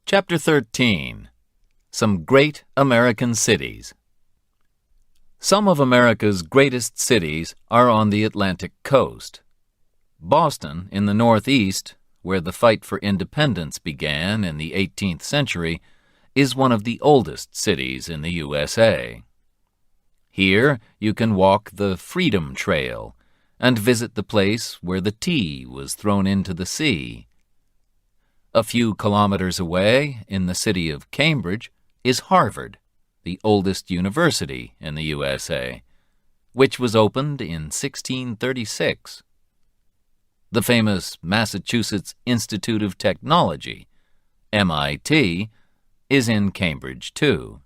Chapter 13. Some Great American Cities. Some of America's greatest cities are on the Atlantic coast. Boston, in the Northeast, where the fight for independence began in the 18th century, is one of the oldest cities in the USA. Here you can walk the Freedom Trail and visit the place where the tea was thrown into the sea. A few kilometers away, in the city of Cambridge, is Harvard, the oldest university in the USA, which was opened in 1636. The famous Massachusetts Institute of Technology, MIT, is in Cambridge, too.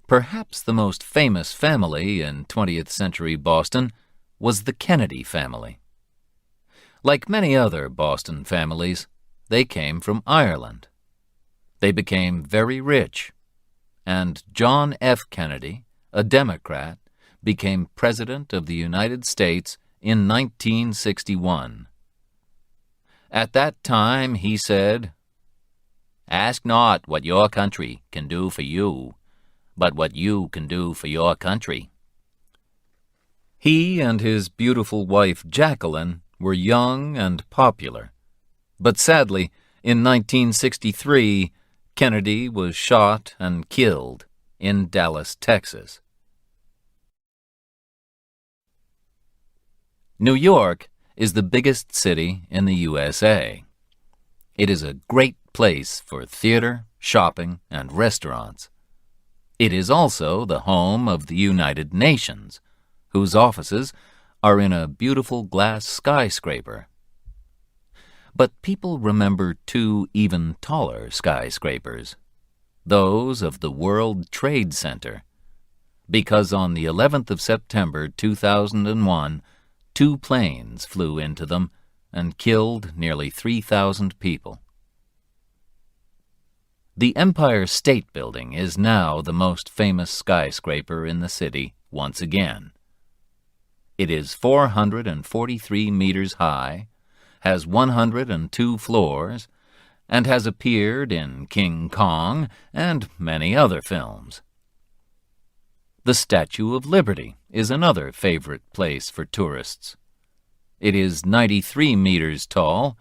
Perhaps the most famous family in 20th century Boston was the Kennedy family. Like many other Boston families, they came from Ireland. They became very rich, and John F. Kennedy, a Democrat, became President of the United States in 1961. At that time, he said, "Ask not what your country can do for you, but what you can do for your country." He and his beautiful wife Jacqueline were young and popular, but sadly, in 1963, Kennedy was shot and killed in Dallas, Texas. New York is the biggest city in the USA. It is a great place for theater, shopping, and restaurants. It is also the home of the United Nations, whose offices are in a beautiful glass skyscraper. But people remember two even taller skyscrapers, those of the World Trade Center, because on the 11th of September 2001, two planes flew into them and killed nearly 3,000 people. The Empire State Building is now the most famous skyscraper in the city once again. It is 443 meters high, has 102 floors, and has appeared in King Kong and many other films. The Statue of Liberty is another favorite place for tourists. It is 93 meters tall,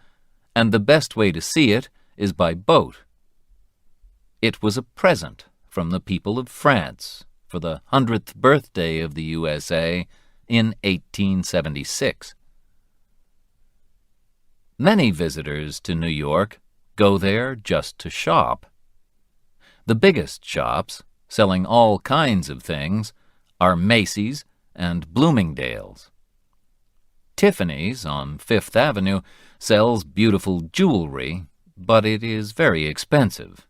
and the best way to see it is by boat. It was a present from the people of France for the 100th birthday of the USA in 1876. Many visitors to New York go there just to shop. The biggest shops, selling all kinds of things, are Macy's and Bloomingdale's. Tiffany's on Fifth Avenue sells beautiful jewelry, but it is very expensive.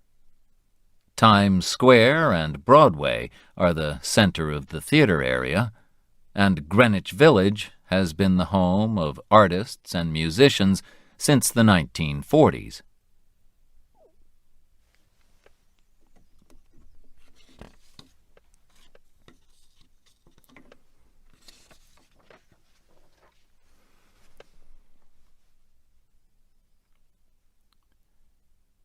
Times Square and Broadway are the center of the theater area, and Greenwich Village has been the home of artists and musicians since the 1940s.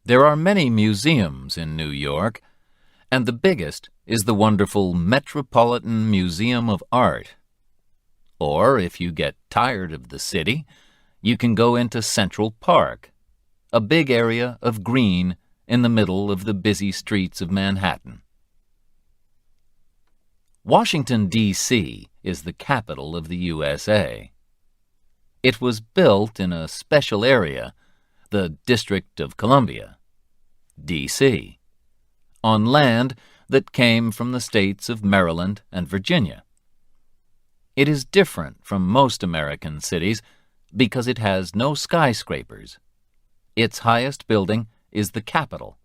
There are many museums in New York, and the biggest is the wonderful Metropolitan Museum of Art. Or, if you get tired of the city, you can go into Central Park, a big area of green in the middle of the busy streets of Manhattan. Washington, D.C. is the capital of the USA. It was built in a special area, the District of Columbia, D.C., on land that came from the states of Maryland and Virginia. It is different from most American cities because it has no skyscrapers. Its highest building is the Capitol,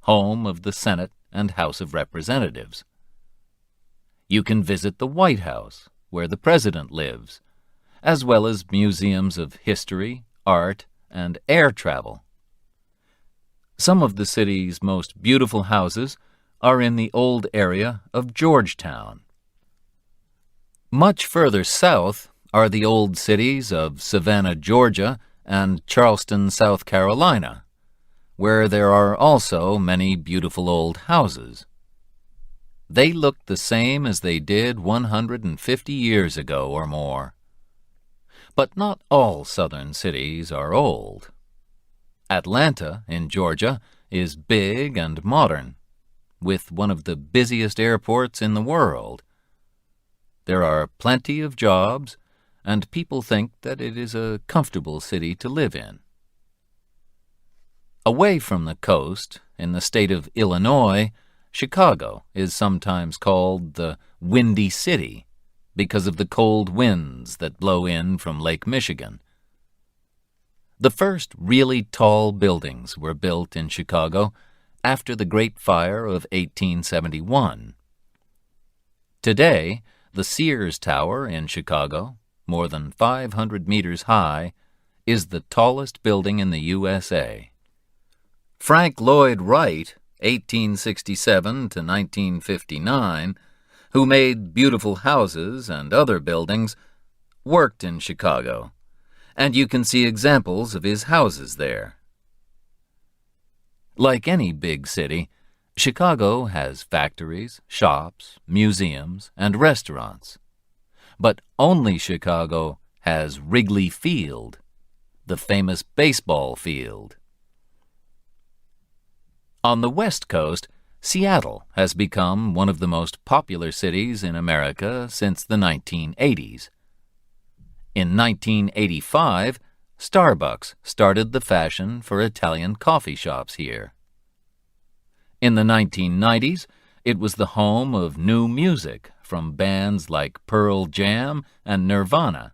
home of the Senate and House of Representatives. You can visit the White House, where the President lives, as well as museums of history, art, and air travel. Some of the city's most beautiful houses are in the old area of Georgetown. Much further south are the old cities of Savannah, Georgia, and Charleston, South Carolina, where there are also many beautiful old houses. They look the same as they did 150 years ago or more. But not all southern cities are old. Atlanta, in Georgia, is big and modern, with one of the busiest airports in the world. There are plenty of jobs, and people think that it is a comfortable city to live in. Away from the coast, in the state of Illinois, Chicago is sometimes called the Windy City because of the cold winds that blow in from Lake Michigan. The first really tall buildings were built in Chicago after the Great Fire of 1871. Today, the Sears Tower in Chicago, more than 500 meters high, is the tallest building in the USA. Frank Lloyd Wright, 1867 to 1959, who made beautiful houses and other buildings, worked in Chicago, and you can see examples of his houses there. Like any big city, Chicago has factories, shops, museums, and restaurants. But only Chicago has Wrigley Field, the famous baseball field. On the West Coast, Seattle has become one of the most popular cities in America since the 1980s. In 1985, Starbucks started the fashion for Italian coffee shops here. In the 1990s, it was the home of new music from bands like Pearl Jam and Nirvana.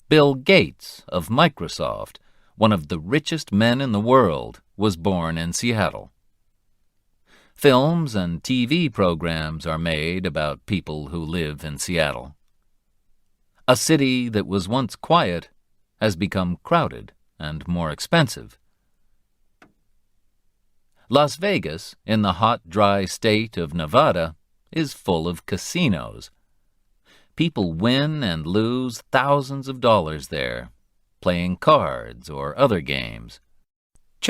Bill Gates of Microsoft, one of the richest men in the world, was born in Seattle. Films and TV programs are made about people who live in Seattle. A city that was once quiet has become crowded and more expensive. Las Vegas, in the hot, dry state of Nevada, is full of casinos. People win and lose thousands of dollars there, playing cards or other games.